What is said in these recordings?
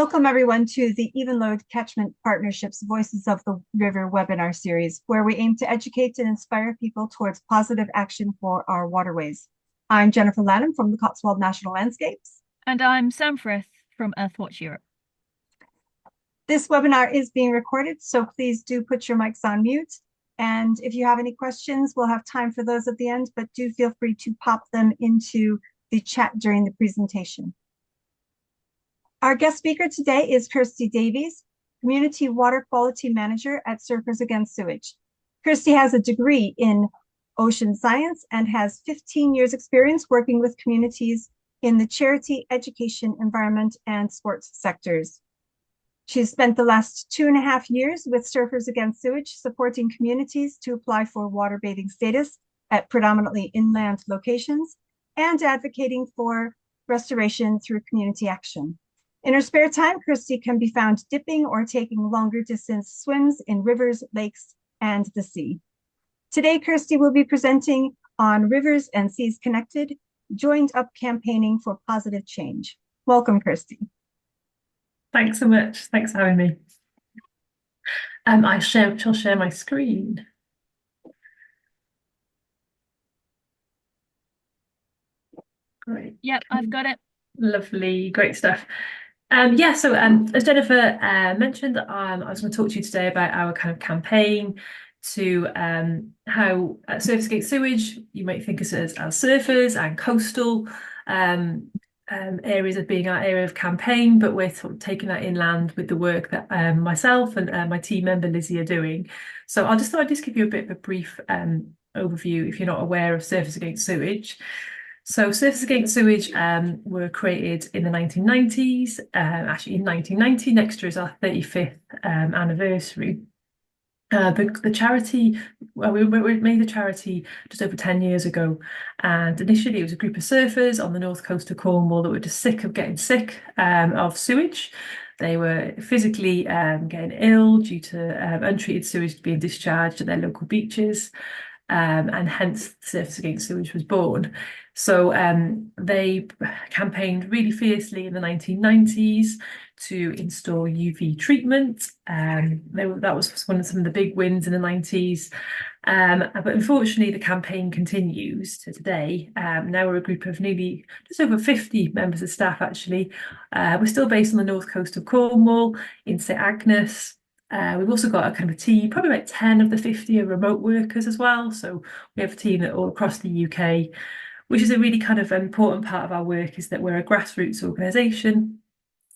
Welcome everyone to the Even Load Catchment Partnership's Voices of the River webinar series, where we aim to educate and inspire people towards positive action for our waterways. I'm Jennifer Lanham from the Cotswold National Landscapes. And I'm Sam Frith from Earthwatch Europe. This webinar is being recorded, so please do put your mics on mute. And if you have any questions, we'll have time for those at the end, but do feel free to pop them into the chat during the presentation. Our guest speaker today is Kirsty Davies, Community Water Quality Manager at Surfers Against Sewage. Kirsty has a degree in ocean science and has 15 years experience working with communities in the charity, education, environment, and sports sectors. She's spent the last 2.5 years with Surfers Against Sewage, supporting communities to apply for water bathing status at predominantly inland locations and advocating for restoration through community action. In her spare time, Kirsty can be found dipping or taking longer distance swims in rivers, lakes, and the sea. Today, Kirsty will be presenting on Rivers and Seas Connected, Joined Up Campaigning for Positive Change. Welcome, Kirsty. Thanks so much. Thanks for having me. I shall share my screen. Great. Yep, I've got it. Lovely, great stuff. So as Jennifer mentioned, I was going to talk to you today about our kind of campaign to how Surfers Against Sewage, you might think of us as surfers and coastal areas of being our area of campaign, but we're sort of taking that inland with the work that myself and my team member Lizzie are doing. So I'll just give you a bit of a brief overview if you're not aware of Surfers Against Sewage. So Surfers Against Sewage were created in the 1990s, actually in 1990, next year is our 35th anniversary. The charity, well, we made the charity just over 10 years ago, and initially it was a group of surfers on the north coast of Cornwall that were just sick of getting sick of sewage. They were physically getting ill due to untreated sewage being discharged at their local beaches, and hence Surfers Against Sewage was born. So they campaigned really fiercely in the 1990s to install UV treatment. That was some of the big wins in the 90s. But unfortunately, the campaign continues to today. Now we're a group of nearly just over 50 members of staff, actually. We're still based on the north coast of Cornwall in St Agnes. We've also got a kind of a team, probably about 10 of the 50 are remote workers as well. So we have a team that all across the UK, which is a really kind of important part of our work, is that we're a grassroots organisation.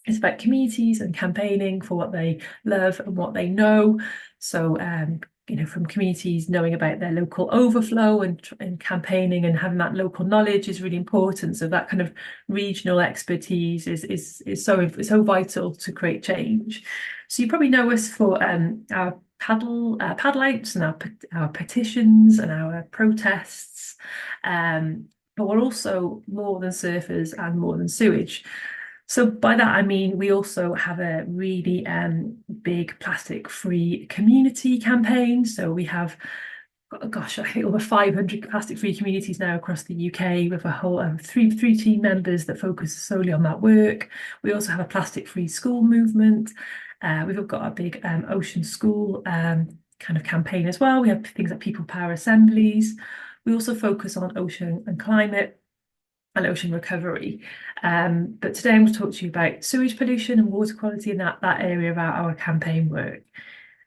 It's about communities and campaigning for what they love and what they know. So, from communities knowing about their local overflow and campaigning and having that local knowledge is really important. So that kind of regional expertise is so vital to create change. So you probably know us for our paddle outs and our petitions and our protests. But we're also more than surfers and more than sewage. So by that, I mean, we also have a really big plastic-free community campaign. So we have, gosh, I think over 500 plastic-free communities now across the UK with a whole three team members that focus solely on that work. We also have a plastic-free school movement. We've got a big ocean school kind of campaign as well. We have things like people power assemblies. We also focus on ocean and climate and ocean recovery. But today I'm going to talk to you about sewage pollution and water quality in that area of our campaign work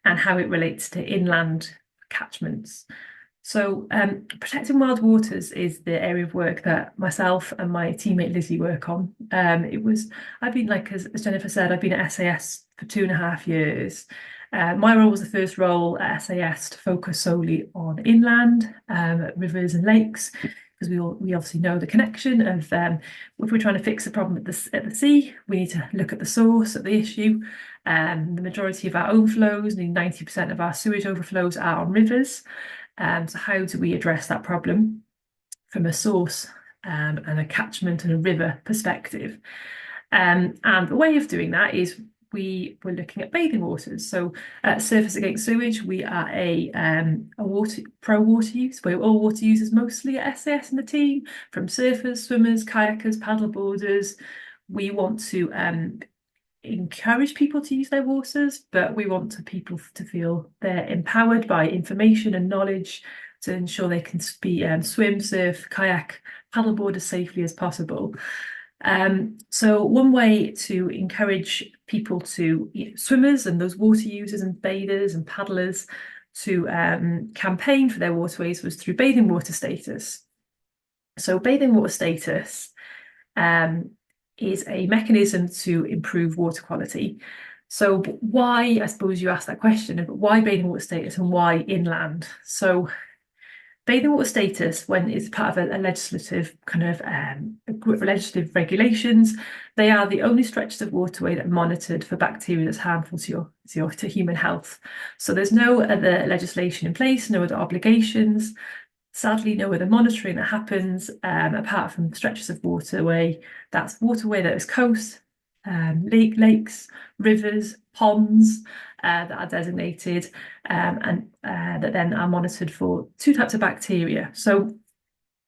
and how it relates to inland catchments. So protecting wild waters is the area of work that myself and my teammate Lizzie work on. I've been, like as Jennifer said, I've been at SAS for 2.5 years. My role was the first role at SAS to focus solely on inland rivers and lakes, because we obviously know the connection of if we're trying to fix a problem at the sea, we need to look at the source of the issue. The majority of our overflows, nearly 90% of our sewage overflows are on rivers. So how do we address that problem from a source and a catchment and a river perspective? And the way of doing that is we're looking at bathing waters. So at Surfers Against Sewage, we are a pro water use. We're all water users mostly at SAS in the team, from surfers, swimmers, kayakers, paddleboarders. We want to encourage people to use their waters, but we want people to feel they're empowered by information and knowledge to ensure they can swim, surf, kayak, paddleboard as safely as possible. So one way to encourage people to, swimmers and those water users and bathers and paddlers to campaign for their waterways was through bathing water status. So bathing water status is a mechanism to improve water quality. So why, I suppose you asked that question, but why bathing water status and why inland? So bathing water status, when it's part of a legislative kind of legislative regulations, they are the only stretches of waterway that are monitored for bacteria that's harmful to human health. So there's no other legislation in place, no other obligations. Sadly, no other monitoring that happens apart from stretches of waterway. That's waterway that is coast, lakes, rivers, ponds that are designated and that then are monitored for two types of bacteria. So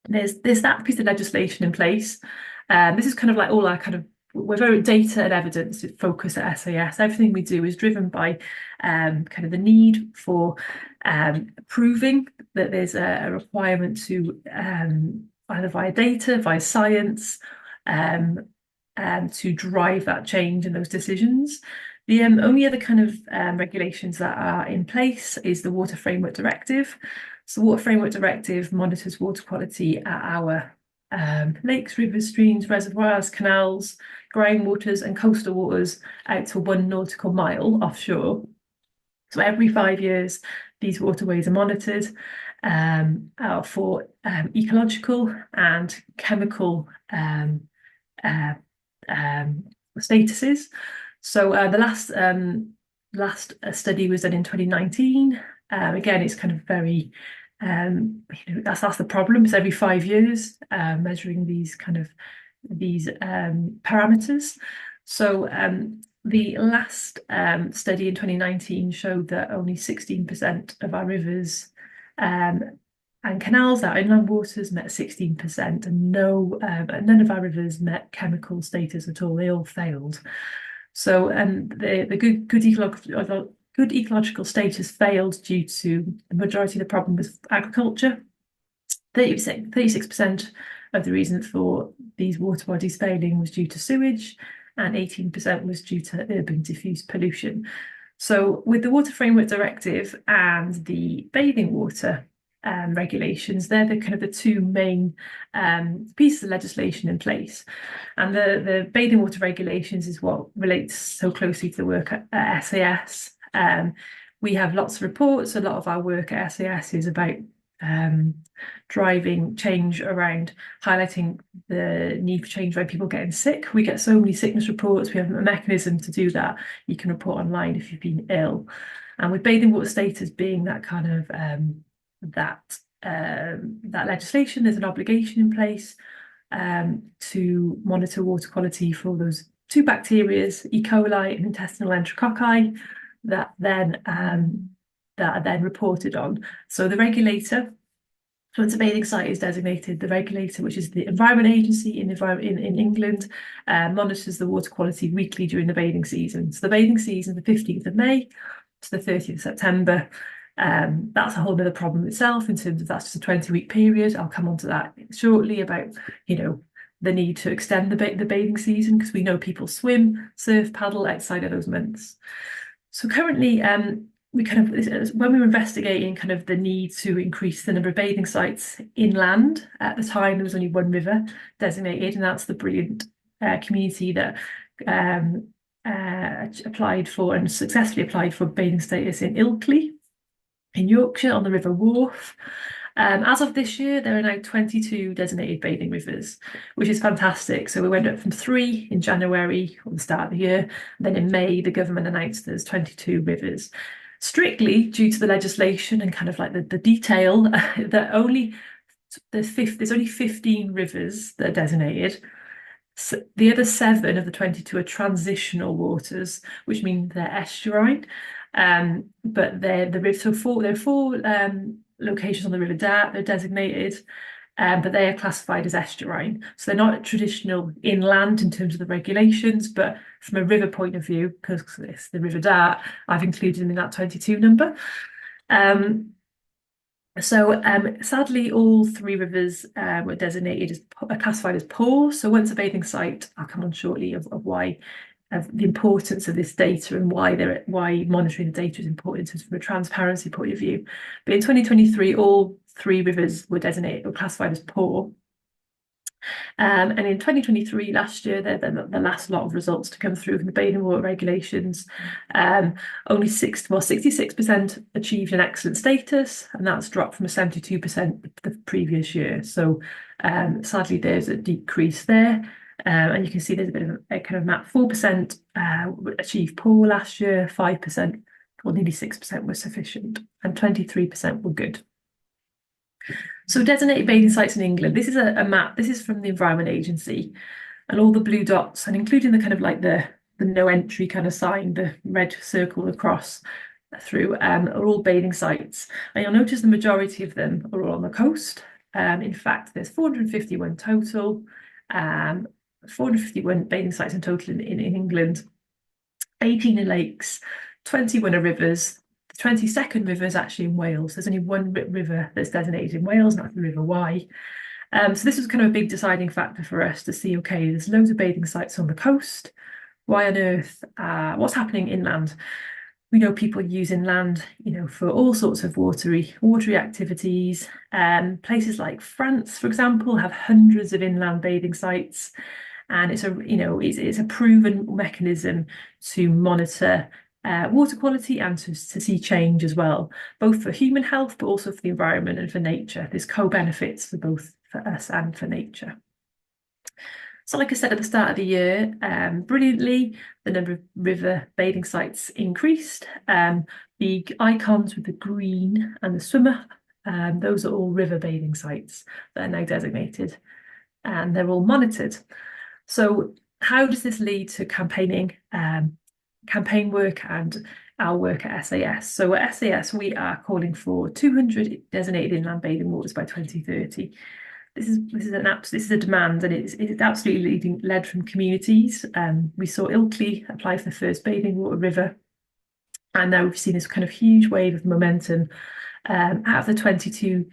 there's that piece of legislation in place. This is kind of like all our kind of, we're very data and evidence focused at SAS. Everything we do is driven by kind of the need for proving that there's a requirement to either via data, via science, to drive that change in those decisions. The only other kind of regulations that are in place is the Water Framework Directive. So Water Framework Directive monitors water quality at our lakes, rivers, streams, reservoirs, canals, groundwaters and coastal waters out to 1 nautical mile offshore. So every 5 years, these waterways are monitored for ecological and chemical statuses. So the last study was done in 2019. Again, it's kind of very that's the problem. It's every 5 years measuring these kind of parameters. So the last study in 2019 showed that only 16% of our rivers and canals, our inland waters, met 16%, and none of our rivers met chemical status at all. They all failed. So the good ecological status failed due to the majority of the problem with agriculture. 36% of the reason for these water bodies failing was due to sewage, and 18% was due to urban diffuse pollution. So with the Water Framework Directive and the bathing water regulations, they're the kind of the two main pieces of legislation in place. And the bathing water regulations is what relates so closely to the work at SAS. We have lots of reports. A lot of our work at SAS is about driving change around highlighting the need for change around people getting sick. We get so many sickness reports. We have a mechanism to do that. You can report online if you've been ill. And with bathing water status being that kind of that legislation, there's an obligation in place to monitor water quality for those two bacterias, E. coli and intestinal enterococci, that are then reported on. So the regulator, once a bathing site is designated, the regulator, which is the Environment Agency in England, monitors the water quality weekly during the bathing season. So the bathing season, the 15th of May to the 30th of September. That's a whole other problem itself in terms of that's just a 20-week period. I'll come on to that shortly about, the need to extend the bathing season, because we know people swim, surf, paddle outside of those months. So currently, we kind of, when we were investigating kind of the need to increase the number of bathing sites inland, at the time there was only one river designated, and that's the brilliant community that applied for and successfully applied for bathing status in Ilkley in Yorkshire on the River Wharfe. As of this year, there are now 22 designated bathing rivers, which is fantastic. So we went up from 3 in January, or the start of the year. And then in May, the government announced there's 22 rivers. Strictly due to the legislation and kind of like the detail, that there's only 15 rivers that are designated. So the other 7 of the 22 are transitional waters, which means they're estuarine. But there are 4 locations on the River Dart that are designated. but they are classified as estuarine. So they're not traditional inland in terms of the regulations, but from a river point of view, because it's the River Dart, I've included them in that 22 number. Sadly, all 3 rivers were designated as classified as poor. So once a bathing site, I'll come on shortly of why the importance of this data and why monitoring the data is important from a transparency point of view. But in 2023, all 3 rivers were designated or classified as poor. And in 2023, last year, the last lot of results to come through from the bathing water regulations, only 66% achieved an excellent status, and that's dropped from a 72% the previous year. So sadly, there's a decrease there. And you can see there's a bit of a kind of map. 4% achieved poor last year, 5%, or nearly 6% were sufficient, and 23% were good. So designated bathing sites in England, this is a map, this is from the Environment Agency, and all the blue dots, and including the kind of like the no entry kind of sign, the red circle across through, are all bathing sites. And you'll notice the majority of them are all on the coast. In fact, there's 451 total, 451 bathing sites in total in England, 18 are lakes, 21 are rivers. 22nd river is actually in Wales. There's only one river that's designated in Wales, and that's the River Wye. So this was kind of a big deciding factor for us to see, okay, there's loads of bathing sites on the coast. Why on earth? What's happening inland? We know people use inland, for all sorts of watery activities. Places like France, for example, have hundreds of inland bathing sites, and it's a proven mechanism to monitor water quality and to see change as well, both for human health, but also for the environment and for nature. There's co-benefits for both for us and for nature. So like I said at the start of the year, brilliantly, the number of river bathing sites increased. The icons with the green and the swimmer, those are all river bathing sites that are now designated, and they're all monitored. So how does this lead to campaigning? Campaign work and our work at SAS. So at SAS, we are calling for 200 designated inland bathing waters by 2030. This is a demand, and it's absolutely led from communities. We saw Ilkley apply for the first bathing water river, and now we've seen this kind of huge wave of momentum. Out of the 22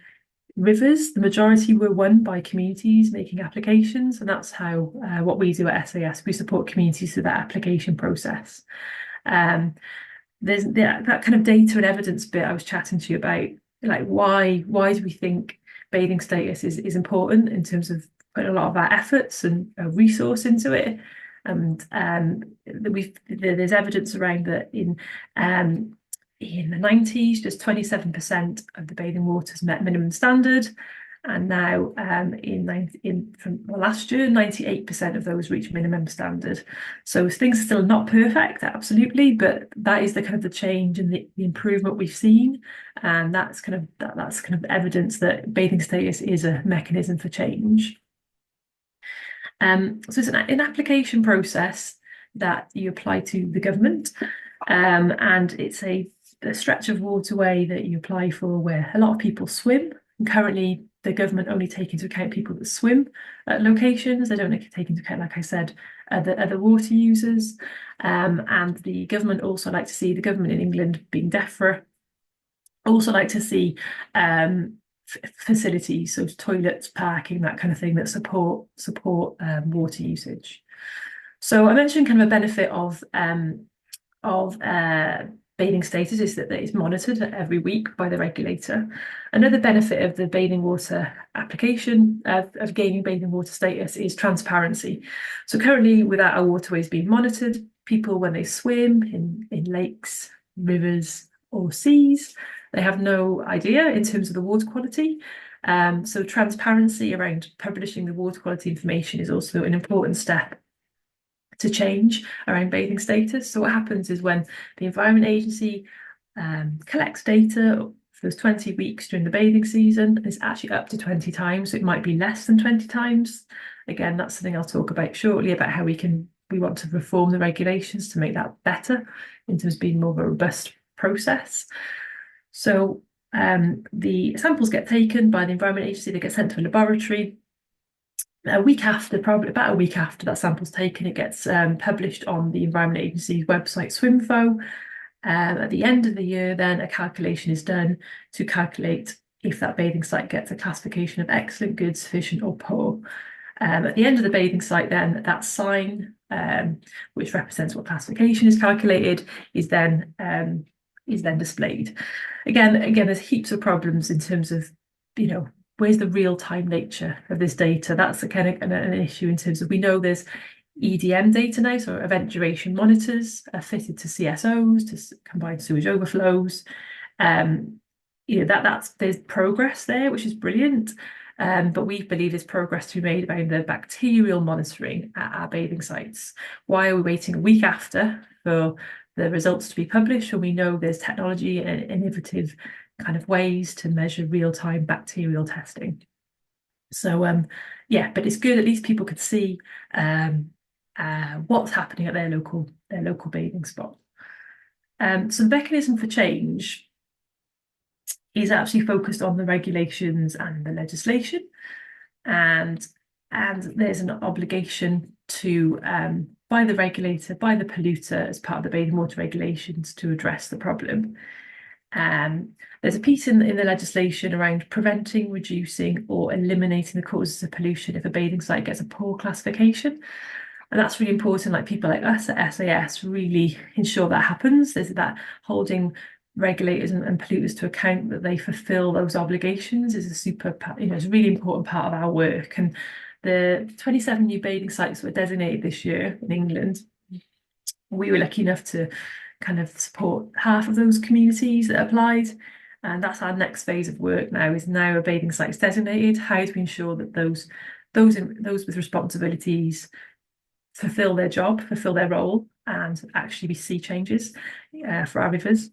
rivers, the majority were won by communities making applications, and that's how what we do at SAS. We support communities through that application process. There's that kind of data and evidence bit I was chatting to you about, like why do we think bathing status is important in terms of putting a lot of our efforts and resource into it. And there's evidence around that in the 90s, just 27% of the bathing waters met minimum standard, and now from last year, 98% of those reach minimum standard. So things are still not perfect, absolutely, but that is the kind of the change and the improvement we've seen, and that's kind of evidence that bathing status is a mechanism for change. So it's an application process that you apply to the government, and it's a stretch of waterway that you apply for where a lot of people swim. And currently, the government only take into account people that swim at locations. They don't take into account, like I said, other water users. And the government also like to see, the government in England, being DEFRA, also like to see facilities, so toilets, parking, that kind of thing, that support water usage. So I mentioned kind of a benefit of bathing status is that it's monitored every week by the regulator. Another benefit of the bathing water application of gaining bathing water status is transparency. So currently, without our waterways being monitored, people, when they swim in lakes, rivers, or seas, they have no idea in terms of the water quality. So transparency around publishing the water quality information is also an important step to change around bathing status. So what happens is when the Environment Agency collects data for those 20 weeks during the bathing season, it's actually up to 20 times. So it might be less than 20 times. Again, that's something I'll talk about shortly, about how we want to reform the regulations to make that better in terms of being more of a robust process. So The samples get taken by the Environment Agency, they get sent to a laboratory. Probably about a week after that sample's taken, it gets published on the Environment Agency's website, SwimFo. At the end of the year, then a calculation is done to calculate if that bathing site gets a classification of excellent, good, sufficient, or poor. At the end of the bathing site, then that sign, which represents what classification is calculated, is then displayed. Again, there's heaps of problems in terms of, where's the real-time nature of this data? That's a kind of an issue in terms of, we know there's EDM data now, so event duration monitors are fitted to CSOs, to combined sewage overflows. There's progress there, which is brilliant. But we believe there's progress to be made about the bacterial monitoring at our bathing sites. Why are we waiting a week after for the results to be published when we know there's technology and innovative kind of ways to measure real-time bacterial testing? So but it's good, at least people could see what's happening at their local bathing spot. So the mechanism for change is actually focused on the regulations and the legislation, and there's an obligation to by the regulator, by the polluter, as part of the bathing water regulations, to address the problem. There's a piece in the legislation around preventing, reducing, or eliminating the causes of pollution if a bathing site gets a poor classification. And that's really important. Like, people like us at SAS really ensure that happens. There's that holding regulators and polluters to account, that they fulfill those obligations, is it's a really important part of our work. And the 27 new bathing sites were designated this year in England. We were lucky enough to kind of support half of those communities that applied, and that's our next phase of work now. Is now a bathing site is designated, how do we ensure that those with responsibilities fulfill their job, fulfill their role, and actually we see changes for our rivers.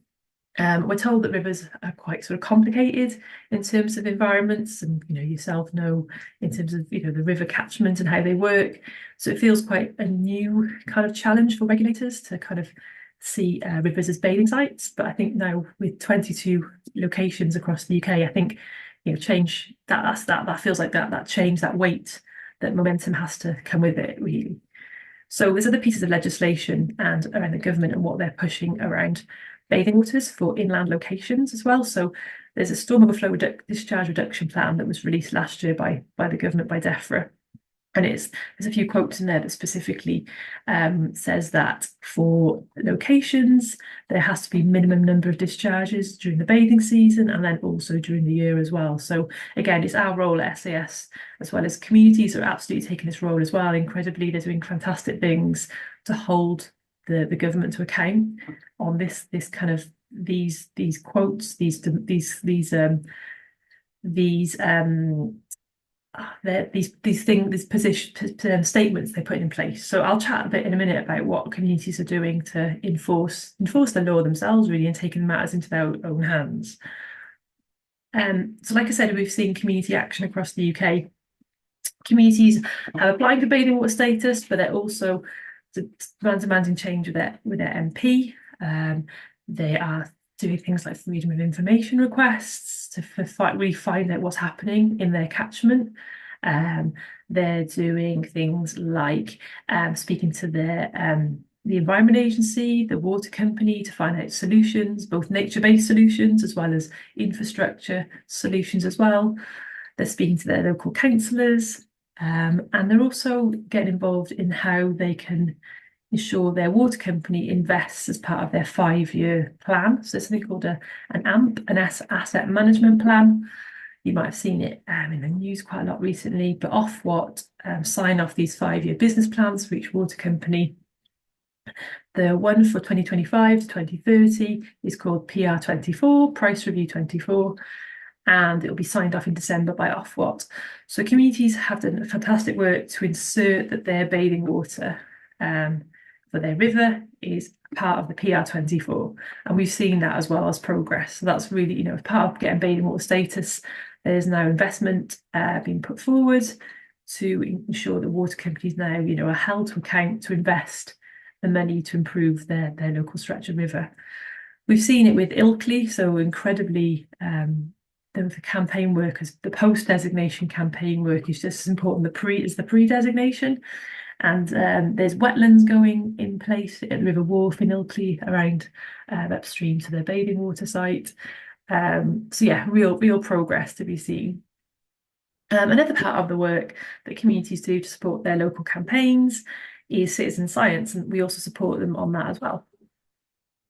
We're told that rivers are quite sort of complicated in terms of environments, and yourself know in terms of the river catchment and how they work. So it feels quite a new kind of challenge for regulators to kind of see rivers as bathing sites. But I think now, with 22 locations across the UK, I think change that feels like that change, that weight, that momentum has to come with it, really. So there's other pieces of legislation and around the government and what they're pushing around bathing waters for inland locations as well. So there's a storm overflow discharge reduction plan that was released last year by the government, by DEFRA. And there's a few quotes in there that specifically says that for locations, there has to be minimum number of discharges during the bathing season, and then also during the year as well. So again, it's our role at SAS, as well as communities are absolutely taking this role as well. Incredibly, they're doing fantastic things to hold the government to account on this kind of these quotes, these statements they put in place. So I'll chat a bit in a minute about what communities are doing to enforce the law themselves, really, and taking matters into their own hands. So like I said, we've seen community action across the UK. Communities have applied for bathing water status, but they're also demanding change with their MP. They are doing things like freedom of information requests to really find out what's happening in their catchment. They're doing things like speaking to the Environment Agency, the water company, to find out solutions, both nature-based solutions as well as infrastructure solutions as well. They're speaking to their local councillors, and they're also getting involved in how they can ensure their water company invests as part of their 5-year plan. So there's something called an AMP, an asset management plan. You might have seen it in the news quite a lot recently, but Ofwat sign off these 5-year business plans for each water company. The one for 2025 to 2030 is called PR24, Price Review 24, and it will be signed off in December by Ofwat. So communities have done fantastic work to insert that their bathing water for their river is part of the PR24, and we've seen that as well as progress. So that's really, part of getting bathing water status. There's now investment being put forward to ensure that water companies now, are held to account to invest the money to improve their local stretch of river. We've seen it with Ilkley, so incredibly the campaign work, the post-designation campaign work is just as important as the pre-designation. And there's wetlands going in place at River Wharfe in Ilkley around upstream to the bathing water site. So yeah, real progress to be seen. Another part of the work that communities do to support their local campaigns is citizen science, and we also support them on that as well.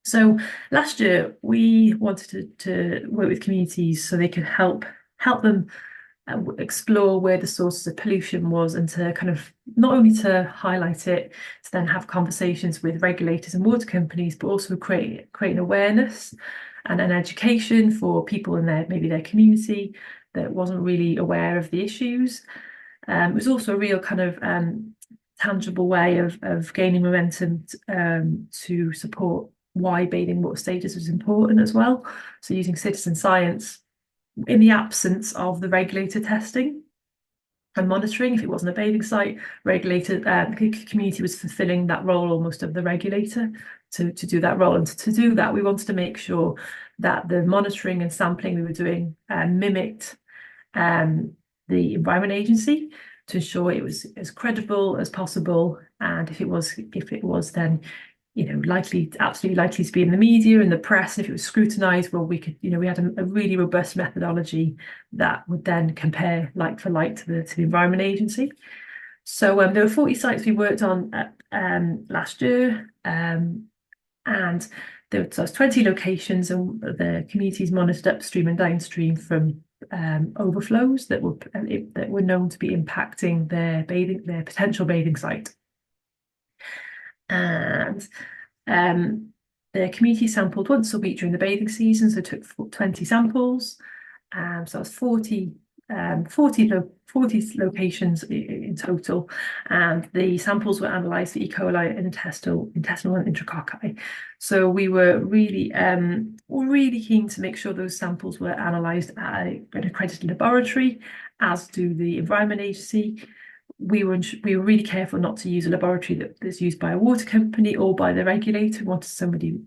So last year we wanted to work with communities so they could help them explore where the sources of pollution was, and to kind of not only to highlight it, to then have conversations with regulators and water companies, but also create an awareness and an education for people in maybe their community that wasn't really aware of the issues. It was also a real kind of tangible way of gaining momentum to support why bathing water status was important as well. So using citizen science in the absence of the regulator testing and monitoring. If it wasn't a bathing site, the community was fulfilling that role almost of the regulator to do that role. And to do that, we wanted to make sure that the monitoring and sampling we were doing mimicked the Environment Agency, to ensure it was as credible as possible. And if it was then absolutely likely to be in the media and the press, if it was scrutinized, well, we could, we had a really robust methodology that would then compare like for like to the Environment Agency. So there were 40 sites we worked on last year, and there was 20 locations, and the communities monitored upstream and downstream from overflows that were known to be impacting their potential bathing site. And the community sampled once a week during the bathing season, so took 20 samples. So that's 40 locations in total, and the samples were analysed for E. coli and intestinal and enterococci. So we were really keen to make sure those samples were analysed at an accredited laboratory, as do the Environment Agency. We were really careful not to use a laboratory that's used by a water company or by the regulator. We wanted somebody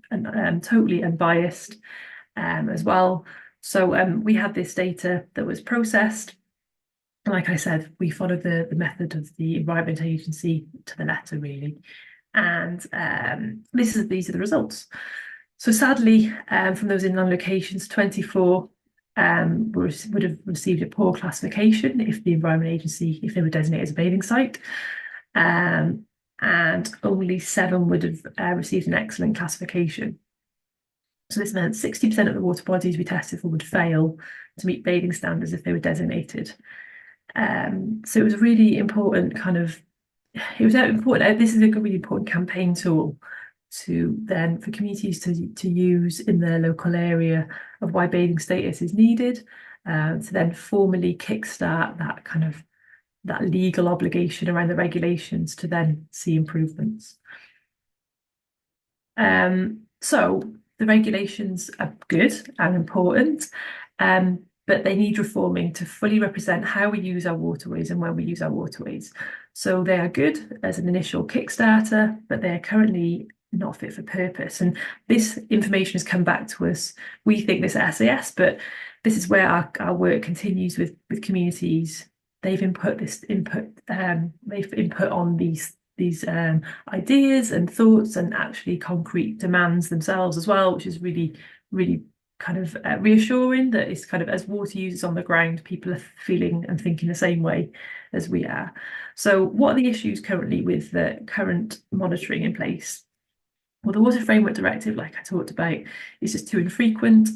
totally unbiased as well. So we had this data that was processed. Like I said, we followed the method of the Environment Agency to the letter, really. And these are the results. So sadly, from those inland locations, 24 would have received a poor classification if the Environment Agency, if they were designated as a bathing site, and only 7 would have received an excellent classification. So this meant 60% of the water bodies we tested for would fail to meet bathing standards if they were designated. So it was a really important this is a really important campaign tool for communities to use in their local area of why bathing status is needed, to then formally kickstart that legal obligation around the regulations to then see improvements. So the regulations are good and important, but they need reforming to fully represent how we use our waterways and when we use our waterways. So they are good as an initial Kickstarter, but they are currently not fit for purpose. And this information has come back to us, we think, this at SAS, but this is where our work continues with communities. They've input on these ideas and thoughts, and actually concrete demands themselves as well, which is really, really kind of reassuring that it's kind of, as water users on the ground, people are feeling and thinking the same way as we are. So what are the issues currently with the current monitoring in place? Well, the Water Framework Directive, like I talked about, is just too infrequent.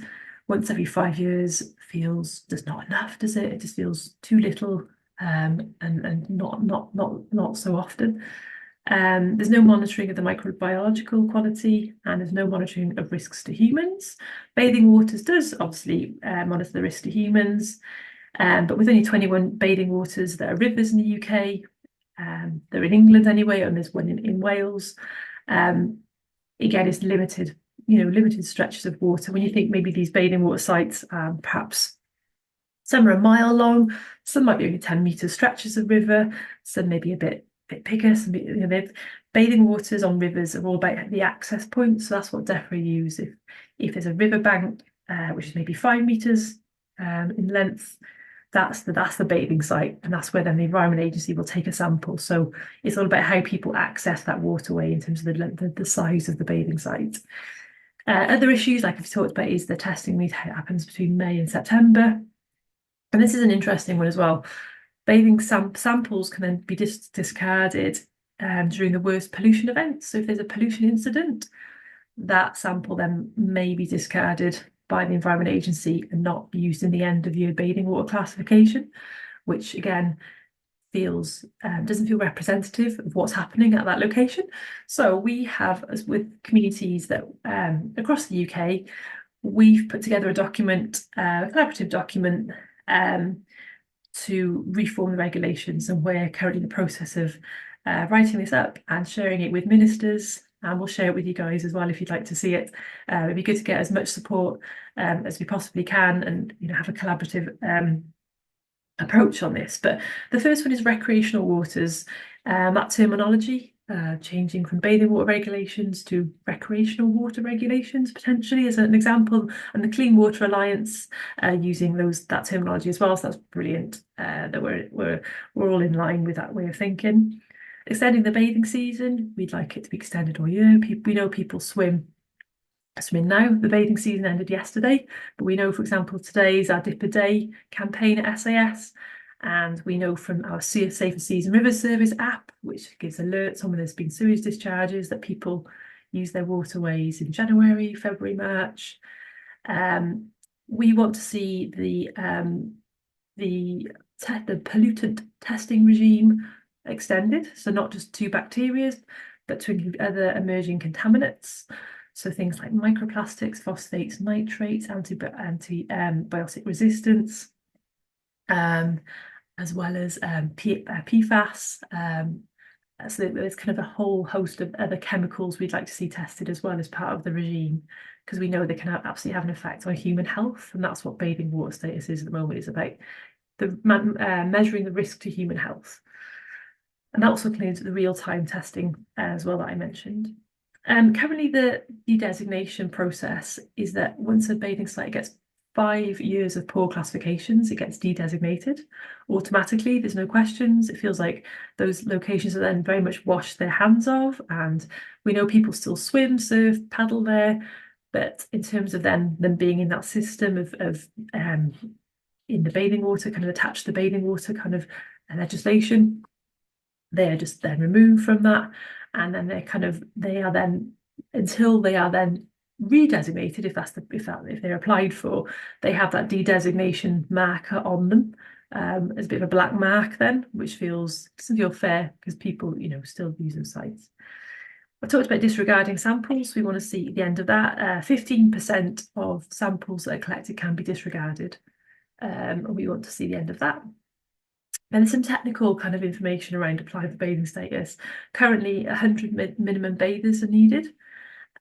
Once every 5 years feels just not enough, does it? It just feels too little, and not so often. There's no monitoring of the microbiological quality, and there's no monitoring of risks to humans. Bathing Waters does obviously monitor the risk to humans, but with only 21 bathing waters that are rivers in the UK, they're in England anyway, and there's one in Wales. Again, it's limited stretches of water. When you think maybe these bathing water sites, perhaps some are a mile long, some might be only 10 metre stretches of river, some maybe a bit bigger. Some, bathing waters on rivers are all about the access points. So that's what DEFRA use. If there's a riverbank, which is maybe 5 meters in length, that's the bathing site, and that's where then the Environment Agency will take a sample. So it's all about how people access that waterway in terms of the size of the bathing site. Other issues, like I've talked about, is the testing that happens between May and September. And this is an interesting one as well. Bathing samples can then be discarded during the worst pollution events. So if there's a pollution incident, that sample then may be discarded by the Environment Agency and not used in the end of year bathing water classification, which again doesn't feel representative of what's happening at that location. So we have, as with communities that across the UK, we've put together a document, a collaborative document, to reform the regulations, and we're currently in the process of writing this up and sharing it with ministers, and we'll share it with you guys as well if you'd like to see it. It'd be good to get as much support as we possibly can, and have a collaborative approach on this. But the first one is recreational waters. That terminology changing from bathing water regulations to recreational water regulations, potentially, as an example, and the Clean Water Alliance using that terminology as well. So that's brilliant that we're all in line with that way of thinking. Extending the bathing season, we'd like it to be extended all year. We know people swim now. The bathing season ended yesterday, but we know, for example, today's our Dipper Day campaign at SAS, and we know from our Safer Seas and Rivers Service app, which gives alerts on when there's been sewage discharges, that people use their waterways in January, February, March. We want to see the pollutant testing regime extended, so not just to bacteria, but to include other emerging contaminants. So things like microplastics, phosphates, nitrates, antibiotic resistance, as well as PFAS. So there's kind of a whole host of other chemicals we'd like to see tested as well as part of the regime, because we know they can absolutely have an effect on human health, and that's what bathing water status is at the moment. It's about measuring the risk to human health. And that also includes the real-time testing as well that I mentioned. Currently, the de-designation process is that once a bathing site gets 5 years of poor classifications, it gets de-designated automatically. There's no questions. It feels like those locations are then very much washed their hands of, and we know people still swim, surf, paddle there. But in terms of them being in that system of in the bathing water, kind of attached to the bathing water kind of legislation, they are just then removed from that, and then they are then until they are then redesignated, if they're applied for, they have that de-designation marker on them as a bit of a black mark then, which doesn't feel fair, because people still use those sites. I talked about disregarding samples. We want to see at the end of that 15% of samples that are collected can be disregarded, and we want to see the end of that. And there's some technical kind of information around applying for bathing status. Currently, 100 minimum bathers are needed,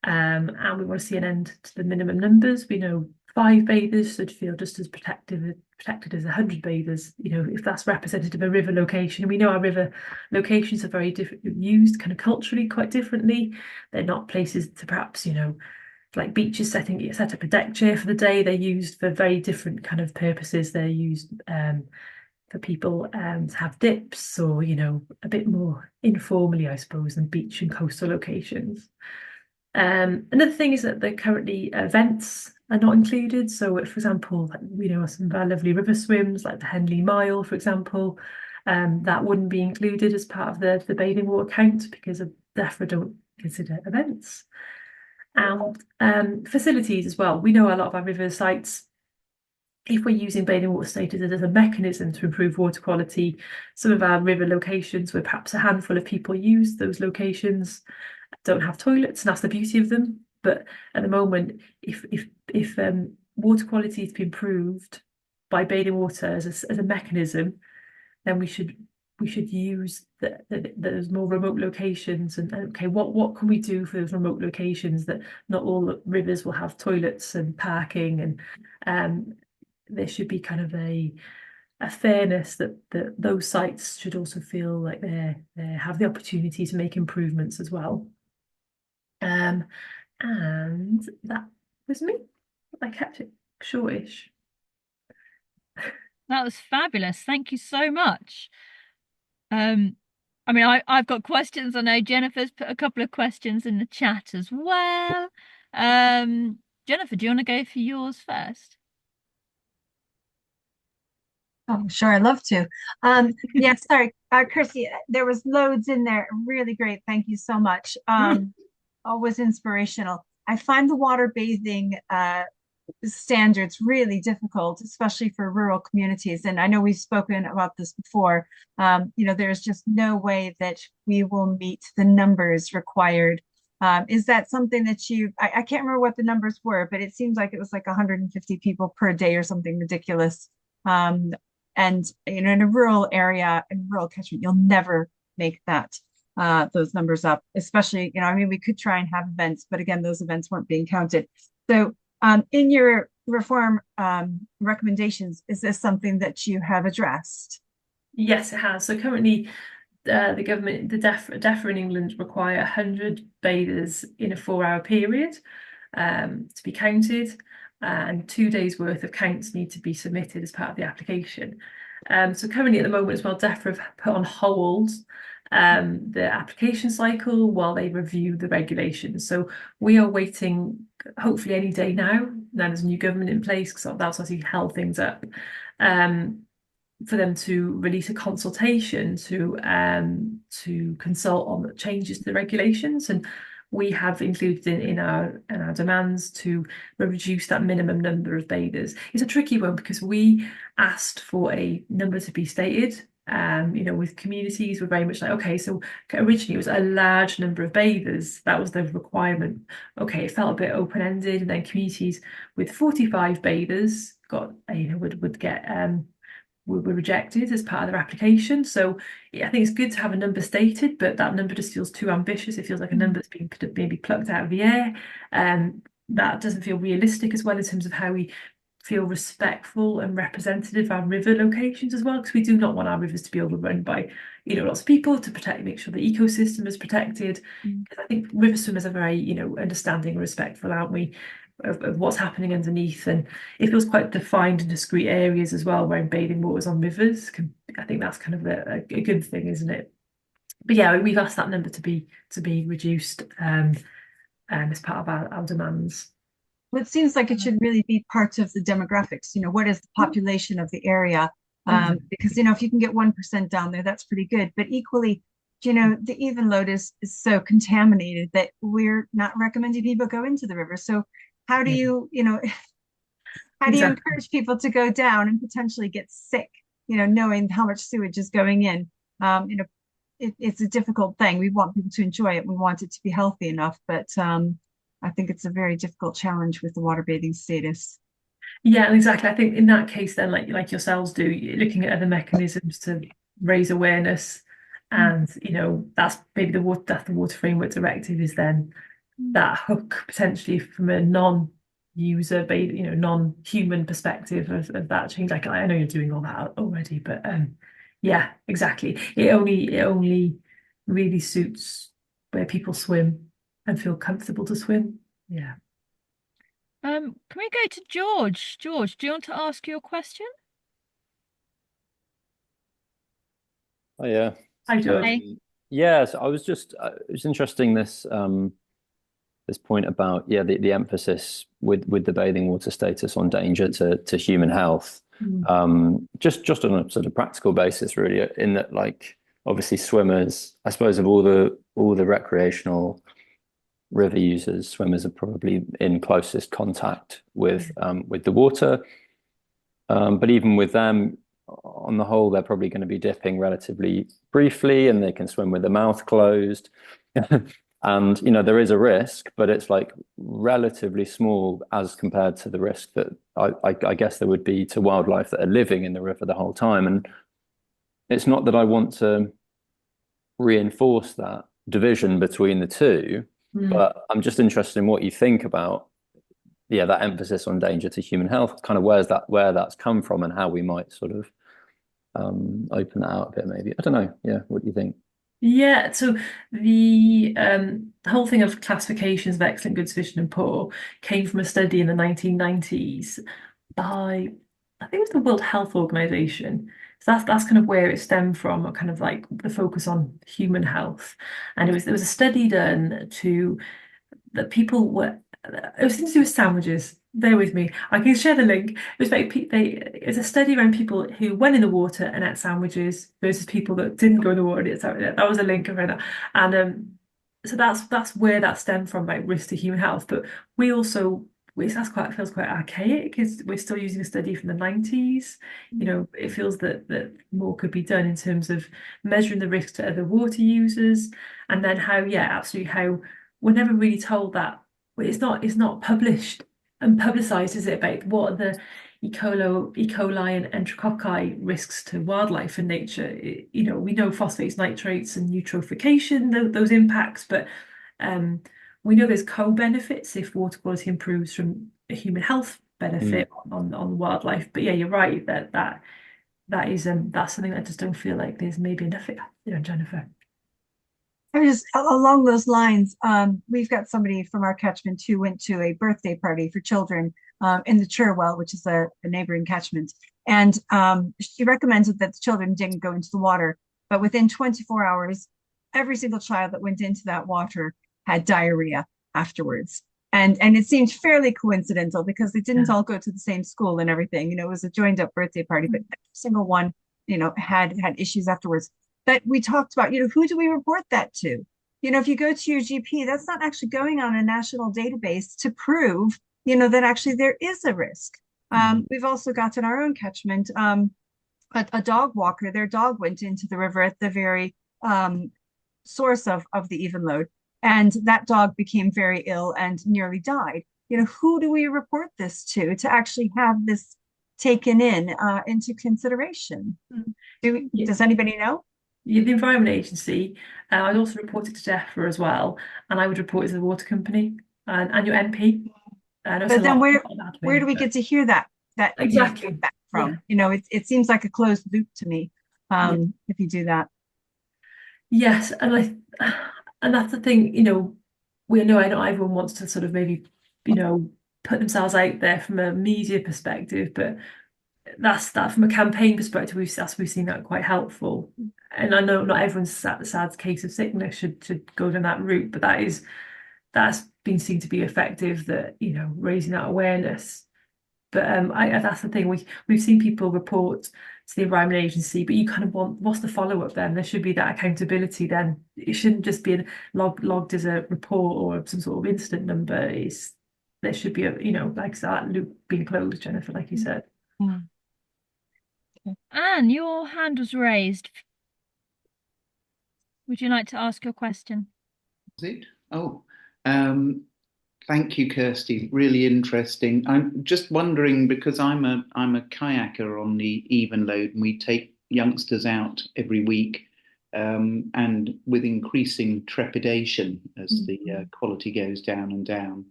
and we want to see an end to the minimum numbers. We know 5 bathers should feel just as protected as 100 bathers. If that's representative of a river location, we know our river locations are very different, used kind of culturally quite differently. They're not places to perhaps like beaches set up a deck chair for the day. They're used for very different kind of purposes. They're used for people to have dips, or a bit more informally, I suppose, than beach and coastal locations. Another thing is that currently events are not included. So, for example, some of our lovely river swims, like the Henley Mile, for example, that wouldn't be included as part of the bathing water count, because of DEFRA don't consider events. And facilities as well. We know a lot of our river sites, if we're using bathing water status as a mechanism to improve water quality, some of our river locations where perhaps a handful of people use those locations don't have toilets, and that's the beauty of them. But at the moment, if water quality is to be improved by bathing water as a mechanism, then we should use those more remote locations. And okay, what can we do for those remote locations that not all rivers will have toilets and parking, and there should be kind of a fairness that those sites should also feel like they have the opportunity to make improvements as well. And that Was me? I kept it shortish. That was fabulous. Thank you so much. I mean, I've got questions. I know Jennifer's put a couple of questions in the chat as well. Jennifer, do you want to go for yours first? Oh, sure, I'd love to. Yeah, sorry, Kirsty, there was loads in there. Really great. Thank you so much. Always inspirational. I find the water bathing standards really difficult, especially for rural communities. And I know we've spoken about this before. There's just no way that we will meet the numbers required. Is that something that I can't remember what the numbers were, but it seems like it was like 150 people per day or something ridiculous. And in a rural area, in rural catchment, you'll never make those numbers up, especially, I mean, we could try and have events, but again, those events weren't being counted. So in your reform recommendations, is this something that you have addressed? Yes, it has. So currently, the government, the DEFRA in England require 100 bathers in a 4-hour period to be counted, and 2 days worth of counts need to be submitted as part of the application. So currently at the moment as well, DEFRA have put on hold the application cycle while they review the regulations. So we are waiting, hopefully any day now there's a new government in place, because that's obviously held things up, for them to release a consultation to consult on the changes to the regulations. And we have included in our demands to reduce that minimum number of bathers. It's a tricky one because we asked for a number to be stated. With communities, we're very much like, okay, so originally it was a large number of bathers, that was the requirement. Okay, it felt a bit open-ended, and then communities with 45 bathers were rejected as part of their application. So I think it's good to have a number stated, but that number just feels too ambitious. It feels like a number that's being maybe plucked out of the air. That doesn't feel realistic as well in terms of how we feel respectful and representative of our river locations as well, because we do not want our rivers to be overrun by lots of people, to make sure the ecosystem is protected. Because I think river swimmers are very understanding and respectful, aren't we, of what's happening underneath. And it feels quite defined in discrete areas as well, where bathing waters on rivers I think that's kind of a good thing, isn't it? But yeah, we've asked that number to be reduced as part of our demands. Well, it seems like it should really be part of the demographics. What is the population of the area? Because, if you can get 1% down there, that's pretty good. But equally, the even load is so contaminated that we're not recommending people go into the river. So how do you, how do you encourage people to go down and potentially get sick, knowing how much sewage is going in? It's a difficult thing. We want people to enjoy it. We want it to be healthy enough, but I think it's a very difficult challenge with the water bathing status. Yeah, exactly. I think in that case, then, like yourselves do, you're looking at other mechanisms to raise awareness, and that's maybe the water framework directive is then that hook potentially from a non-user, non-human perspective of that change. Like, I know you're doing all that already, but yeah, exactly. It only really suits where people swim and feel comfortable to swim. Yeah. Can we go to George? George, do you want to ask your question? Oh yeah. Hi, George. Yes, I was just it was interesting this point about the emphasis with the bathing water status on danger to human health. Just on a sort of practical basis, really, in that, like, obviously swimmers, I suppose, of all the recreational river users, swimmers are probably in closest contact with the water. But even with them, on the whole, they're probably going to be dipping relatively briefly, and they can swim with the mouth closed. And there is a risk, but it's like relatively small as compared to the risk that I guess there would be to wildlife that are living in the river the whole time. And it's not that I want to reinforce that division between the two, but I'm just interested in what you think about that emphasis on danger to human health, kind of where that's come from, and how we might sort of open that out a bit, maybe. I don't know. Yeah, what do you think? Yeah, so the whole thing of classifications of excellent, good, sufficient, and poor came from a study in the 1990s by, I think it was the World Health Organization. So that's kind of where it stemmed from, kind of like the focus on human health. And there was a study done to that people were, it was something to do with sandwiches. Bear with me. I can share the link. It was like it's a study around people who went in the water and ate sandwiches versus people that didn't go in the water and ate sandwiches. That was a link around that. And so that's where that stemmed from, like risk to human health. But we also feels quite archaic because we're still using a study from the 90s. You know, it feels that more could be done in terms of measuring the risk to other water users, and then how, yeah, absolutely how we're never really told that it's not published and publicized, is it, about what are the E. coli and enterococci risks to wildlife and nature. You know, we know phosphates, nitrates, and eutrophication, those impacts, but we know there's co-benefits if water quality improves from a human health benefit on wildlife. But yeah, you're right that is that's something that I just don't feel like there's maybe enough, Jennifer. I was just along those lines. We've got somebody from our catchment who went to a birthday party for children in the Cherwell, which is a neighboring catchment. And she recommended that the children didn't go into the water, but within 24 hours, every single child that went into that water had diarrhea afterwards. And it seemed fairly coincidental because they didn't all go to the same school and everything. You know, it was a joined up birthday party, but every single one, you know, had issues afterwards. But we talked about, you know, who do we report that to? You know, if you go to your GP, that's not actually going on a national database to prove, you know, that actually there is a risk. We've also got in our own catchment a dog walker. Their dog went into the river at the very source of the Evenlode, and that dog became very ill and nearly died. You know, who do we report this to actually have this taken in into consideration? Does anybody know? The Environment Agency. I'd also report it to DEFRA as well, and I would report it to the water company and your MP. I know it's But a then lot where do we get to hear that exactly back from? Yeah. You know, it seems like a closed loop to me if you do that. Yes, and that's the thing, you know, I know everyone wants to sort of maybe, you know, put themselves out there from a media perspective, but that's that from a campaign perspective, we've seen that quite helpful. And I know not everyone's sad case of sickness should go down that route, but that's been seen to be effective, that, you know, raising that awareness. But that's the thing, we've seen people report to the Environment Agency, but you kind of want, what's the follow-up then? There should be that accountability then. It shouldn't just be logged as a report or some sort of incident number. There should be a, you know, like that loop being closed, Jennifer, like you said. Anne, your hand was raised. Would you like to ask your question? Is it? Oh, thank you, Kirsty. Really interesting. I'm just wondering, because I'm a kayaker on the Evenlode, and we take youngsters out every week, and with increasing trepidation as the quality goes down and down.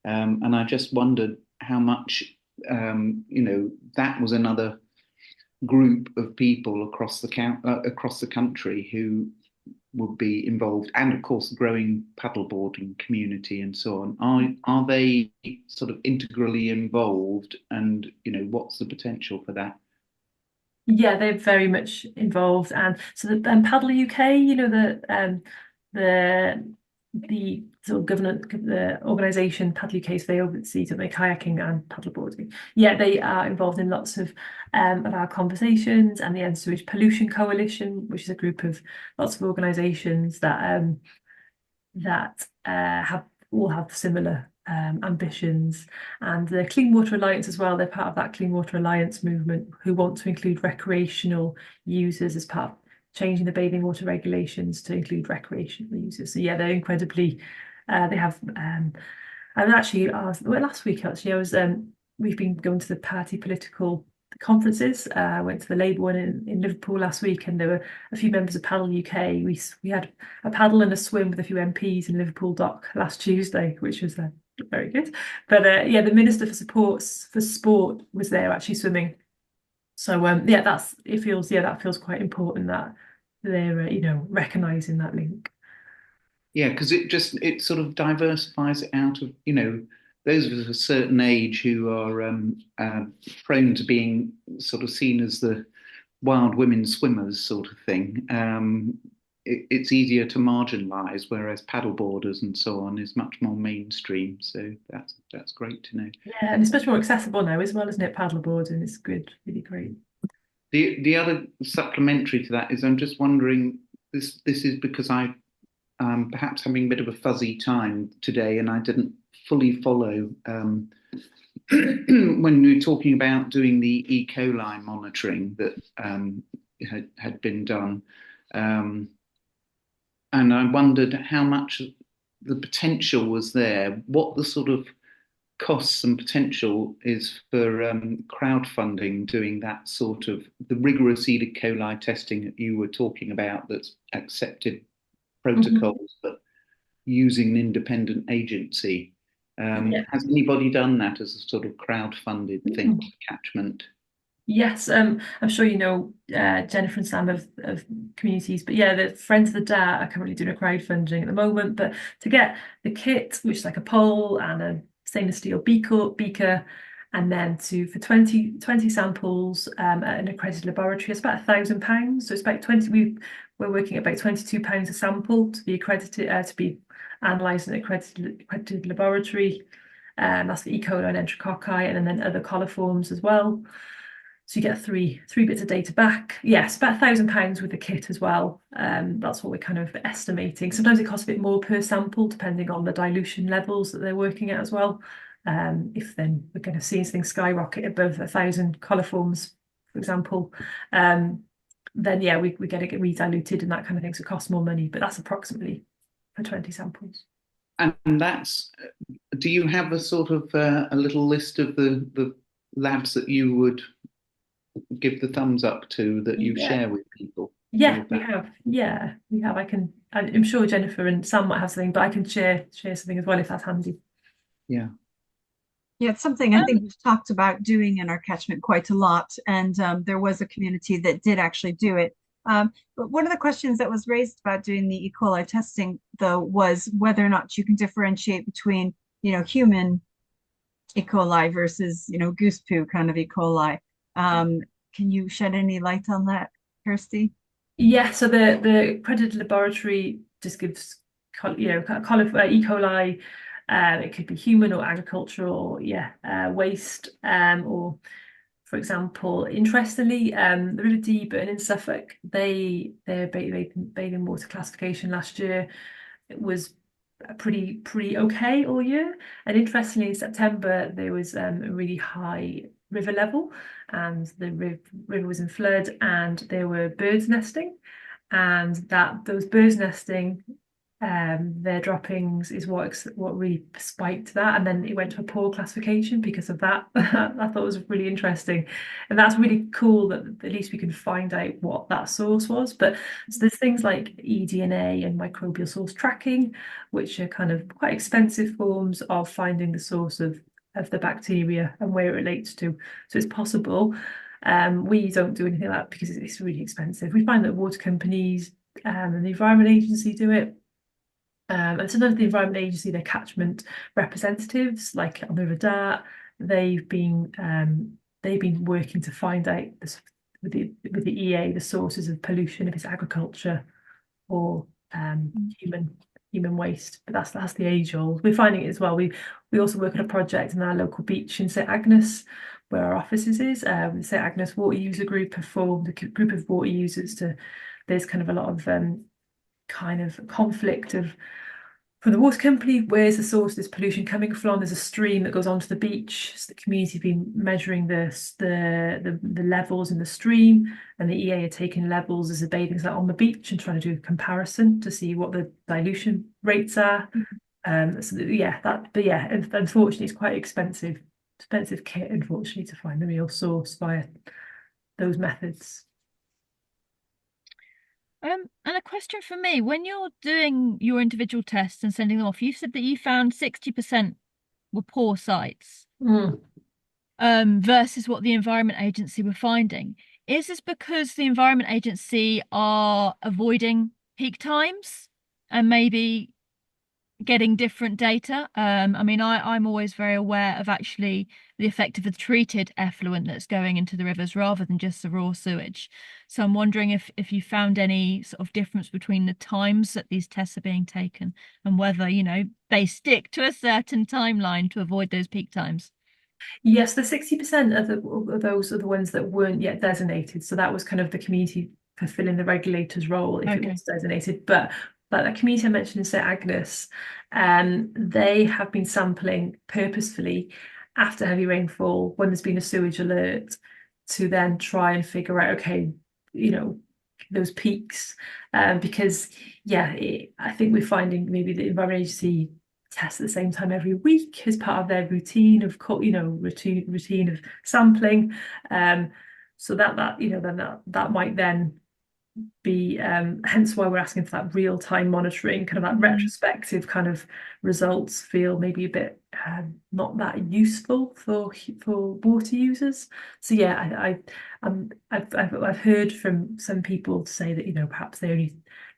And I just wondered how much, you know, that was another group of people across the country who would be involved, and of course the growing paddleboarding community and so on. Are they sort of integrally involved, and you know, what's the potential for that? Yeah, they're very much involved, and so the Paddle UK, you know, the sort of the organisation Paddle UK, so they oversee sort of kayaking and paddleboarding. Yeah, they are involved in lots of our conversations, and the End Sewage Pollution Coalition, which is a group of lots of organisations that have similar ambitions, and the Clean Water Alliance as well. They're part of that Clean Water Alliance movement, who want to include recreational users as part of changing the bathing water regulations to include recreational users. So yeah, they're incredibly. They have. And actually, last week actually, we've been going to the party political conferences. I went to the Labour one in Liverpool last week, and there were a few members of Paddle UK. We had a paddle and a swim with a few MPs in Liverpool Dock last Tuesday, which was very good. But yeah, the Minister for Sport was there actually swimming. So yeah, that feels quite important, that they're recognizing that link. Yeah, because it sort of diversifies it out of, those of a certain age who are prone to being sort of seen as the wild women swimmers sort of thing. It's easier to marginalise, whereas paddleboarders and so on is much more mainstream. So that's great to know. Yeah, and it's much more accessible now as well, isn't it? Paddleboarding is good, really great. The other supplementary to that is I'm just wondering, this is because I perhaps having a bit of a fuzzy time today, and I didn't fully follow when we were talking about doing the E. coli monitoring that had been done. And I wondered how much the potential was there, what the sort of costs and potential is for crowdfunding doing that sort of the rigorous E. coli testing that you were talking about, that's accepted protocols, but using an independent agency. Has anybody done that as a sort of crowd-funded thing, catchment? Yes, I'm sure Jennifer and Sam of communities, but yeah, the Friends of the DART are currently doing a crowdfunding at the moment. But to get the kit, which is like a pole and a stainless steel beaker, and then for 20 samples at an accredited laboratory, it's about £1,000. So it's about 20. We're working at about £22 a sample to be accredited, to be analysed in an accredited laboratory. That's for E. coli and enterococci, and then other coliforms as well. So you get three bits of data back. Yes, about £1,000 with the kit as well. That's what we're kind of estimating. Sometimes it costs a bit more per sample, depending on the dilution levels that they're working at as well. If then we're going to see things skyrocket above 1,000 coliforms, for example, then yeah, we get it rediluted and that kind of thing. So it costs more money, but that's approximately for 20 samples. And do you have a sort of a little list of the labs that you would give the thumbs up to, that you share with people? Yeah, we have. Yeah, we have. I'm sure Jennifer and Sam might have something, but I can share something as well if that's handy. Yeah. Yeah, it's something I think we've talked about doing in our catchment quite a lot, and there was a community that did actually do it. But one of the questions that was raised about doing the E. coli testing, though, was whether or not you can differentiate between, human E. coli versus, goose poo kind of E. coli. Can you shed any light on that, Kirsty? Yeah, so the accredited laboratory just gives, E. coli. It could be human or agricultural, waste, or, for example, interestingly, the River Dee, Burton in Suffolk, their bathing water classification last year, it was pretty okay all year. And interestingly, in September, there was a really high river level, and the river was in flood, and there were birds nesting, and those birds nesting, their droppings is what really spiked that, and then it went to a poor classification because of that. I thought it was really interesting, and that's really cool that at least we can find out what that source was. But so there's things like eDNA and microbial source tracking, which are kind of quite expensive forms of finding the source of the bacteria and where it relates to. So it's possible. We don't do anything like that because it's really expensive. We find that water companies and the Environment Agency do it. And sometimes the Environment Agency, their catchment representatives, like on the River Dart, they've been working to find out with the EA the sources of pollution, if it's agriculture or human waste. But that's the age old. We're finding it as well. We also work on a project in our local beach in St Agnes, where our offices is. The St Agnes Water User Group have formed a group of water users there's kind of a lot of kind of conflict from the water company, where's the source of this pollution coming from? There's a stream that goes onto the beach. So the community have been measuring the levels in the stream, and the EA are taking levels as a bathing site on the beach and trying to do a comparison to see what the dilution rates are. Unfortunately, it's quite expensive kit, unfortunately, to find the real source via those methods. And a question for me, when you're doing your individual tests and sending them off, you said that you found 60% were poor sites. versus what the Environment Agency were finding. Is this because the Environment Agency are avoiding peak times and maybe getting different data? I mean, I'm always very aware of actually the effect of the treated effluent that's going into the rivers rather than just the raw sewage. So I'm wondering if you found any sort of difference between the times that these tests are being taken and whether, you know, they stick to a certain timeline to avoid those peak times. Yes, the 60% of those are the ones that weren't yet designated. So that was kind of the community fulfilling the regulator's role if it Okay. was designated. But the community I mentioned in St Agnes, they have been sampling purposefully after heavy rainfall when there's been a sewage alert to then try and figure out, okay, you know, those peaks. Because I think we're finding maybe the Environment Agency test at the same time every week as part of their routine of routine of sampling, so that you know then that might then be hence why we're asking for that real-time monitoring, kind of that retrospective kind of results feel maybe a bit not that useful for water users. So yeah, I've heard from some people say that, you know, perhaps they're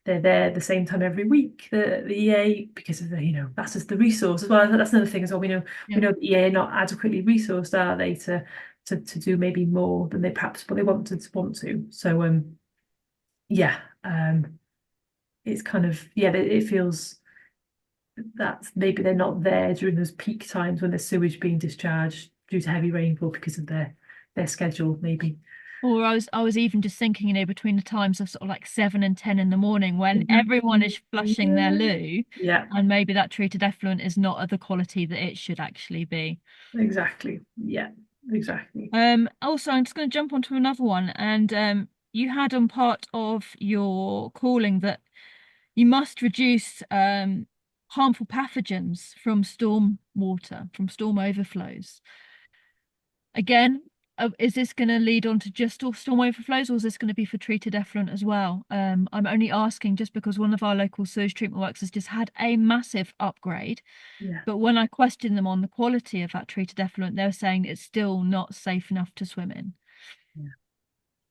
there the same time every week, the EA, because of the, you know, that's just the resource as well. That's another thing as well. We know the EA are not adequately resourced, are they, to do maybe more than they perhaps what they want to. So it's kind of it feels that maybe they're not there during those peak times when there's sewage being discharged due to heavy rainfall because of their schedule maybe. Or I was even just thinking, you know, between the times of sort of like 7 and 10 in the morning when everyone is flushing their loo, and maybe that treated effluent is not of the quality that it should actually be. Exactly. Yeah, exactly. Also, I'm just going to jump onto another one, and you had on part of your calling that you must reduce harmful pathogens from storm water, from storm overflows. Again, is this going to lead on to just storm overflows, or is this going to be for treated effluent as well? I'm only asking just because one of our local sewage treatment works has just had a massive upgrade. Yeah. But when I questioned them on the quality of that treated effluent, they were saying it's still not safe enough to swim in.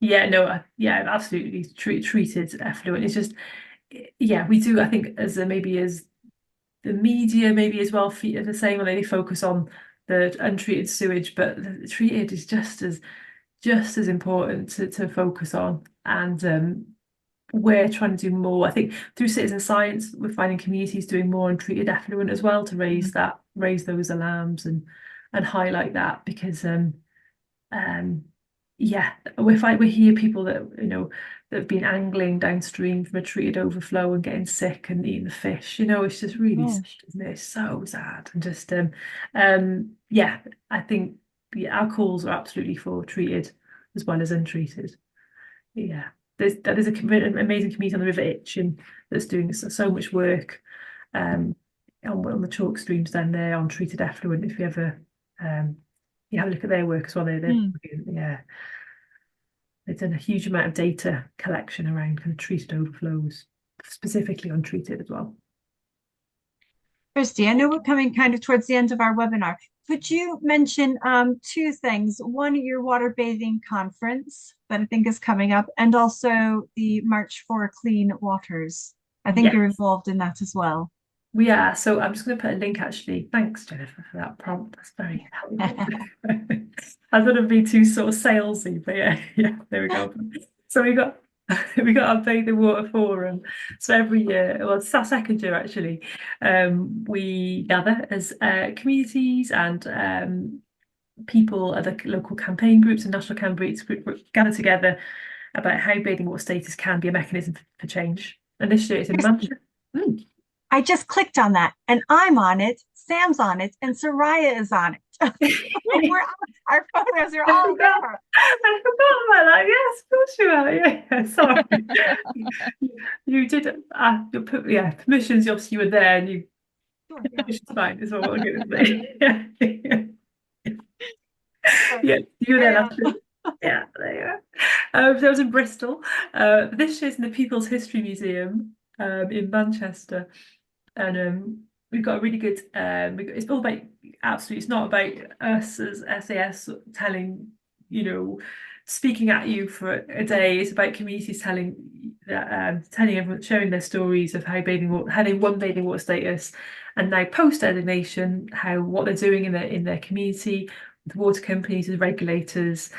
Absolutely. Treated effluent. It's just, we do. I think as maybe as the media maybe as well are the same, when they focus on the untreated sewage, but the treated is just as important to focus on. And we're trying to do more. I think through citizen science, we're finding communities doing more on treated effluent as well to raise those alarms and highlight that, because we hear people that, you know, that have been angling downstream from a treated overflow and getting sick and eating the fish. You know, it's just really sad, isn't it? It's so sad. And just I think our calls are absolutely for treated as well as untreated. Yeah, there's an amazing community on the River Itchen that's doing so much work on the chalk streams down there on treated effluent. If you ever you have a look at their work as well, they've done a huge amount of data collection around kind of treated overflows, specifically on treated as well. Kirsty, I know we're coming kind of towards the end of our webinar. Could you mention two things? One, your water bathing conference that I think is coming up, and also the March for Clean Waters. I think you're involved in that as well. We are. So I'm just going to put a link, actually. Thanks, Jennifer, for that prompt. That's very helpful. I thought it'd be too sort of salesy, but yeah, there we go. So we got our Bathing Water Forum. So every year, well, it's our second year actually, we gather as communities and people, other local campaign groups and national campaign groups gather together about how bathing water status can be a mechanism for change. And this year it's in Manchester. I just clicked on that, and I'm on it, Sam's on it, and Soraya is on it. Our photos are all there. I forgot about that. Yes, of course you are. Yeah, sorry. You did. Permissions. Obviously, you were there, and you. Sure, Permissions fine. Is what we're going to say. Yeah, you were there last year. Yeah, there you are. So I was in Bristol. This year's in the People's History Museum in Manchester. And we've got a really good it's all about absolutely, it's not about us as SAS telling, speaking at you for a day. It's about communities telling everyone, sharing their stories of how they won bathing water status, and now post designation, what they're doing in their community with water companies and regulators.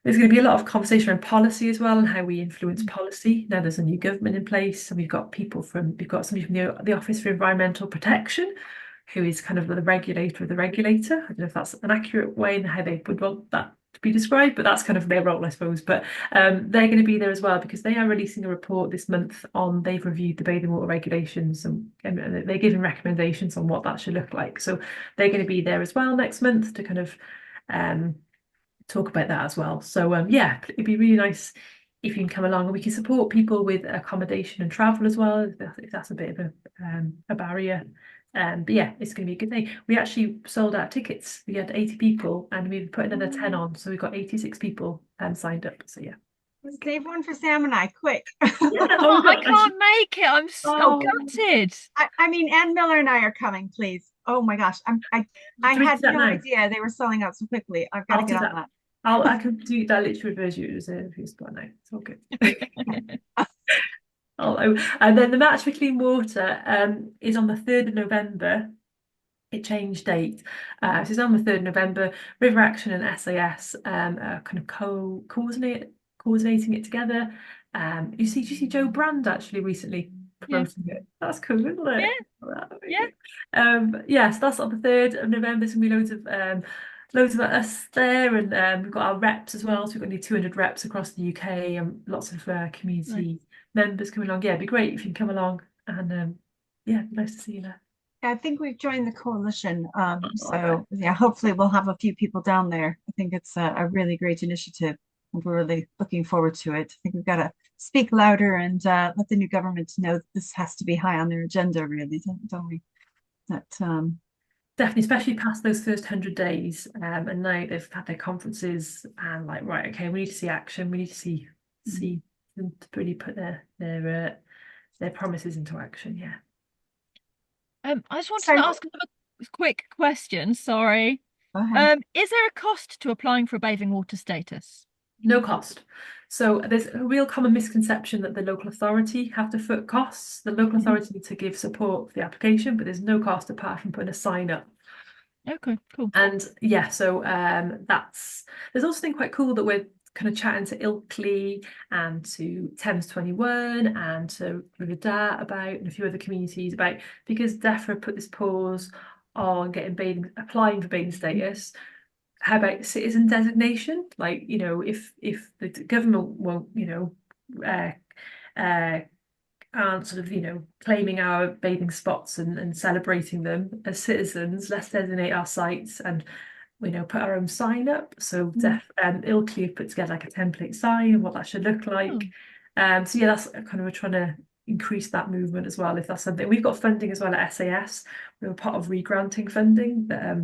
There's going to be a lot of conversation around policy as well, and how we influence policy. Now there's a new government in place, and we've got somebody from the Office for Environmental Protection, who is kind of the regulator of the regulator. I don't know if that's an accurate way and how they would want that to be described, but that's kind of their role, I suppose. But they're going to be there as well, because they are releasing a report this month they've reviewed the bathing water regulations, and they're giving recommendations on what that should look like. So they're going to be there as well next month to kind of talk about that as well. So yeah, it'd be really nice if you can come along, and we can support people with accommodation and travel as well, if that's a bit of a barrier. But yeah, it's going to be a good day. We actually sold out tickets. We had 80 people, and we've put another 10 on, so we've got 86 people signed up. So yeah. Save one for Sam and I, quick. Yeah, Oh, I can't make it. I'm so gutted. I mean, Ann Miller and I are coming, please. Oh my gosh, I had no idea they were selling out so quickly. I've got to get on that. I can do that. Literally reverse you reserve your spot now. It's all good. And then the March for Clean Water is on the 3rd of November. It changed date. So it's on the 3rd of November. River Action and SAS are kind of coordinating it together. You see Joe Brand actually recently promoting it. That's cool, isn't it? Yeah. So that's on the 3rd of November. There's gonna be loads of us there, and we've got our reps as well. So we've got nearly 200 reps across the UK, and lots of community members coming along. Yeah, it'd be great if you can come along, and yeah, nice to see you there. I think we've joined the coalition, so yeah, hopefully we'll have a few people down there. I think it's a really great initiative, and we're really looking forward to it. I think we've got to speak louder and let the new government know that this has to be high on their agenda, really, don't we? That Definitely, especially past those first 100 days, and now they've had their conferences, and like, right, okay, we need to see action. We need to see them to really put their promises into action. Yeah. I just wanted to ask another quick question. Sorry. Is there a cost to applying for a bathing water status? No cost. So there's a real common misconception that the local authority have to foot costs. The local authority need to give support for the application, but there's no cost apart from putting a sign up. Okay, cool. And yeah, so there's also something quite cool that we're kind of chatting to Ilkley and to Thames 21 and to River Dart about, and a few other communities about, because DEFRA put this pause on applying for bathing status. How about citizen designation? Like, if the government won't, aren't sort of, claiming our bathing spots and celebrating them as citizens, let's designate our sites and, put our own sign up. So Ilkley have put together like a template sign of what that should look like. So yeah, that's kind of, we're trying to increase that movement as well, if that's something. We've got funding as well at SAS. We're part of re-granting funding that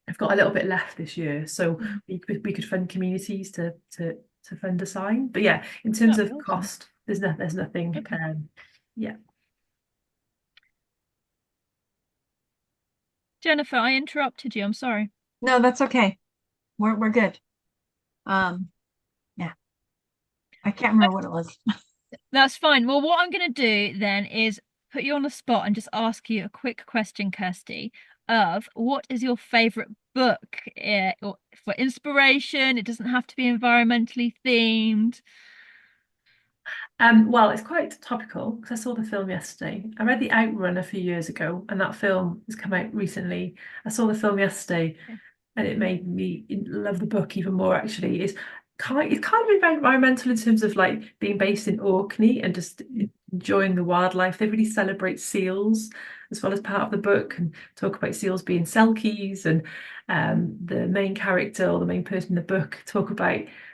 I've got a little bit left this year, so we could fund communities to fund a sign. But yeah, in terms of cost, there's nothing. Okay. Yeah. Jennifer, I interrupted you. I'm sorry. No, that's okay. We're good. Yeah. I can't remember what it was. That's fine. Well, what I'm going to do then is put you on the spot and just ask you a quick question, Kirsty, of what is your favorite book for inspiration? It doesn't have to be environmentally themed. Well, it's quite topical because I saw the film yesterday. I read The Outrun a few years ago, and that film has come out recently. I saw the film yesterday, and it made me love the book even more. Actually, it's kind of environmental in terms of like being based in Orkney and just enjoying the wildlife. They really celebrate seals as well as part of the book, and talk about seals being selkies, and the main character or the main person in the book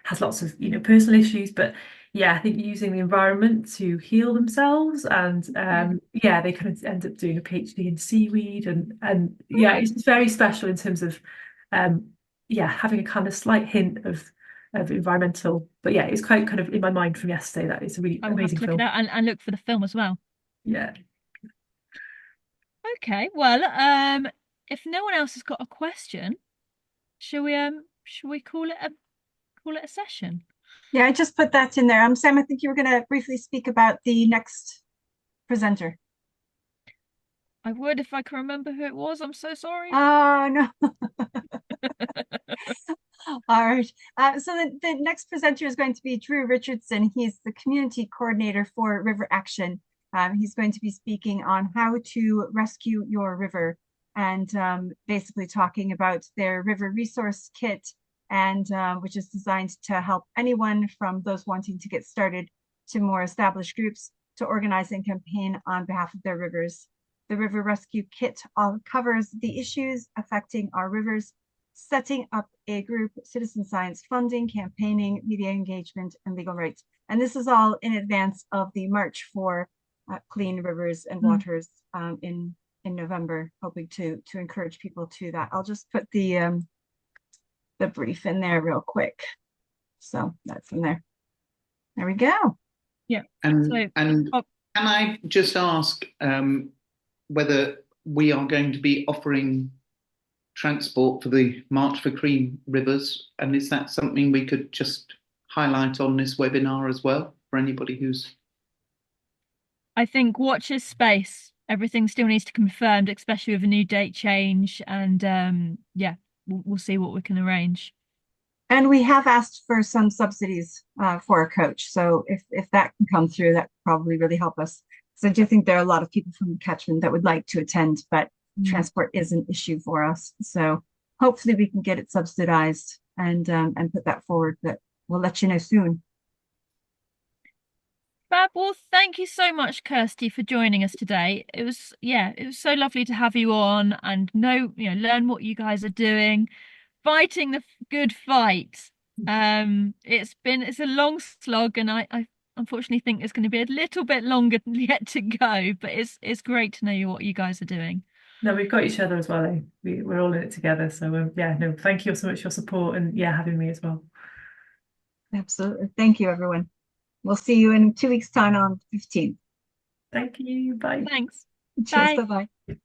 has lots of personal issues, but yeah, I think using the environment to heal themselves, and yeah, they kind of end up doing a PhD in seaweed, and yeah, it's very special in terms of yeah, having a kind of slight hint of environmental, but yeah, it's quite kind of in my mind from yesterday. That it's a really amazing film. Look it out and look for the film as well. Yeah. Okay, well, if no one else has got a question, shall we call it a session? Yeah, I just put that in there. Sam, I think you were going to briefly speak about the next presenter. I would if I can remember who it was. I'm so sorry. Oh, no. All right. So the next presenter is going to be Drew Richardson. He's the community coordinator for River Action. He's going to be speaking on how to rescue your river and basically talking about their river resource kit, and which is designed to help anyone from those wanting to get started to more established groups to organize and campaign on behalf of their rivers. The River Rescue Kit covers the issues affecting our rivers, setting up a group, citizen science funding, campaigning, media engagement, and legal rights. And this is all in advance of the March for Clean Rivers and Waters in November, hoping to encourage people to that. I'll just put the brief in there real quick. So that's in there. There we go. Yeah. And can I just ask whether we are going to be offering transport for the March for Clean Rivers, and is that something we could just highlight on this webinar as well for anybody who's... I think watch this space. Everything still needs to be confirmed, especially with a new date change, and yeah, we'll see what we can arrange. And we have asked for some subsidies for a coach. So if that can come through, that would probably really help us. So I do think there are a lot of people from the catchment that would like to attend, but transport is an issue for us. So hopefully we can get it subsidized and put that forward, but we'll let you know soon. Fab. Well, thank you so much, Kirsty, for joining us today. It was so lovely to have you on and learn what you guys are doing, fighting the good fight. It's a long slog, and I unfortunately think it's going to be a little bit longer yet to go, but it's great to know what you guys are doing. No, we've got each other as well. Eh? We're all in it together. So thank you so much for your support and having me as well. Absolutely. Thank you, everyone. We'll see you in 2 weeks' time on the 15th. Thank you. Bye. Thanks. Cheers. Bye-bye.